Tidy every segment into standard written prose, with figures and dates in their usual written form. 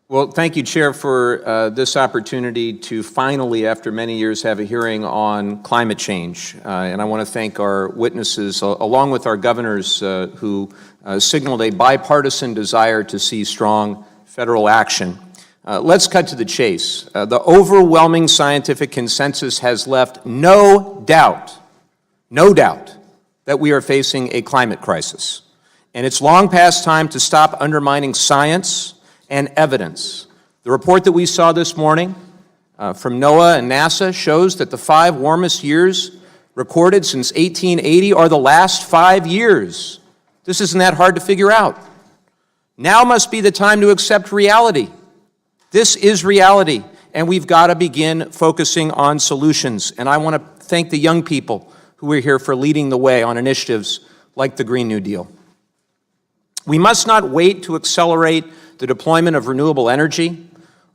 Well, thank you, Chair, for this opportunity to finally, after many years, have a hearing on climate change. And I want to thank our witnesses, along with our governors who signaled a bipartisan desire to see strong federal action. Let's cut to the chase. The overwhelming scientific consensus has left no doubt that we are facing a climate crisis. And it's long past time to stop undermining science and evidence. The report that we saw this morning from NOAA and NASA shows that the 5 warmest years recorded since 1880 are the last 5 years. This isn't that hard to figure out. Now must be the time to accept reality. This is reality, and we've got to begin focusing on solutions. And I want to thank the young people who are here for leading the way on initiatives like the Green New Deal. We must not wait to accelerate the deployment of renewable energy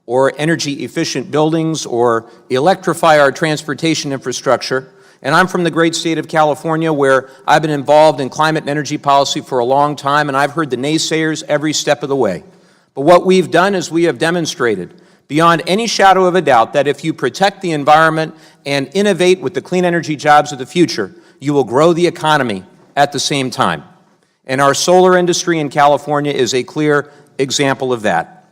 or energy-efficient buildings or electrify our transportation infrastructure. And I'm from the great state of California, where I've been involved in climate and energy policy for a long time, and I've heard the naysayers every step of the way. But what we've done is we have demonstrated beyond any shadow of a doubt that if you protect the environment and innovate with the clean energy jobs of the future, you will grow the economy at the same time. And our solar industry in California is a clear example of that.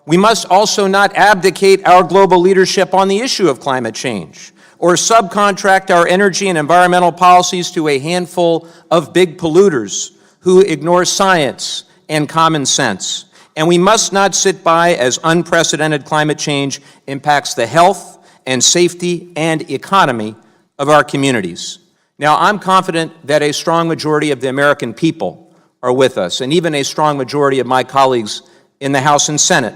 We must also not abdicate our global leadership on the issue of climate change or subcontract our energy and environmental policies to a handful of big polluters who ignore science and common sense. And we must not sit by as unprecedented climate change impacts the health and safety and economy of our communities. Now, I'm confident that a strong majority of the American people are with us, and even a strong majority of my colleagues in the House and Senate.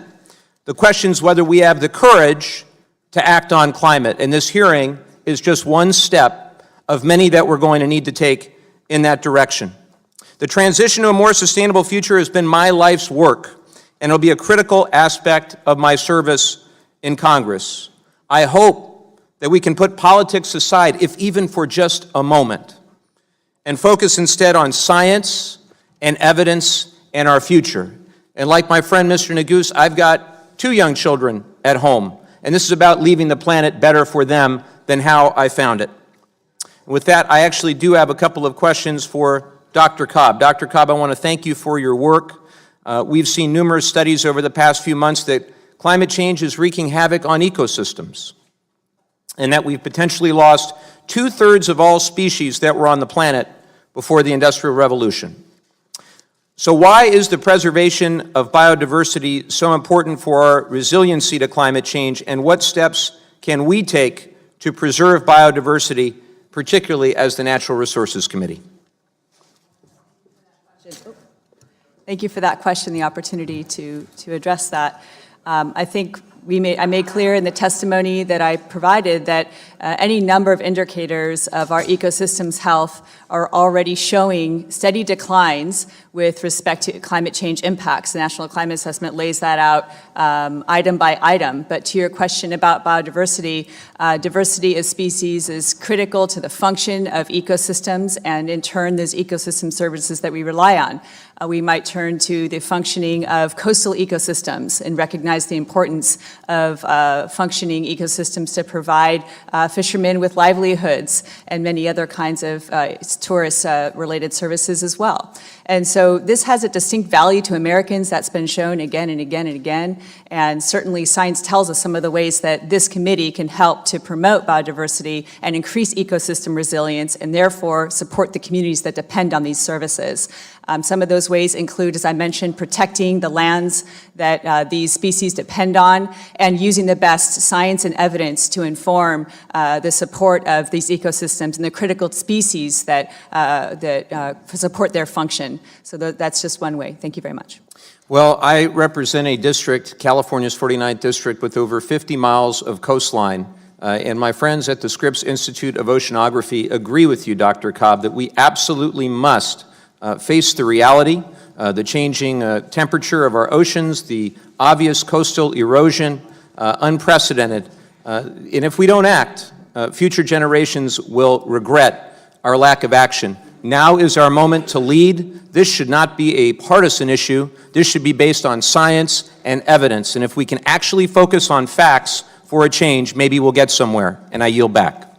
The question is whether we have the courage to act on climate, and this hearing is just one step of many that we're going to need to take in that direction. The transition to a more sustainable future has been my life's work, and it'll be a critical aspect of my service in Congress. I hope that we can put politics aside, if even for just a moment, and focus instead on science and evidence and our future. And like my friend Mr. Neguse, I've got 2 young children at home, and this is about leaving the planet better for them than how I found it. With that, I actually do have a couple of questions for Dr. Cobb. Dr. Cobb, I want to thank you for your work. We've seen numerous studies over the past few months that climate change is wreaking havoc on ecosystems, and that we've potentially lost 2/3 of all species that were on the planet before the Industrial Revolution. So why is the preservation of biodiversity so important for our resiliency to climate change, and what steps can we take to preserve biodiversity, particularly as the Natural Resources Committee? Thank you for that question, the opportunity to address that. I think I made clear in the testimony that I provided that any number of indicators of our ecosystem's health are already showing steady declines with respect to climate change impacts. The National Climate Assessment lays that out item by item. But to your question about biodiversity, diversity of species is critical to the function of ecosystems, and in turn, those ecosystem services that we rely on. We might turn to the functioning of coastal ecosystems and recognize the importance of functioning ecosystems to provide fishermen with livelihoods and many other kinds of tourist-related services as well. And so this has a distinct value to Americans. That's been shown again and again and again. And certainly science tells us some of the ways that this committee can help to promote biodiversity and increase ecosystem resilience, and therefore support the communities that depend on these services. Some of those ways include, as I mentioned, protecting the lands that these species depend on, and using the best science and evidence to inform the support of these ecosystems and the critical species that support their function. So that's just one way. Thank you very much. Well, I represent a district, California's 49th district, with over 50 miles of coastline. And my friends at the Scripps Institute of Oceanography agree with you, Dr. Cobb, that we absolutely must face the reality, the changing temperature of our oceans, the obvious coastal erosion, unprecedented. And if we don't act, future generations will regret our lack of action Now is our moment to lead. This should not be a partisan issue. This should be based on science and evidence. And if we can actually focus on facts for a change, maybe we'll get somewhere. And I yield back.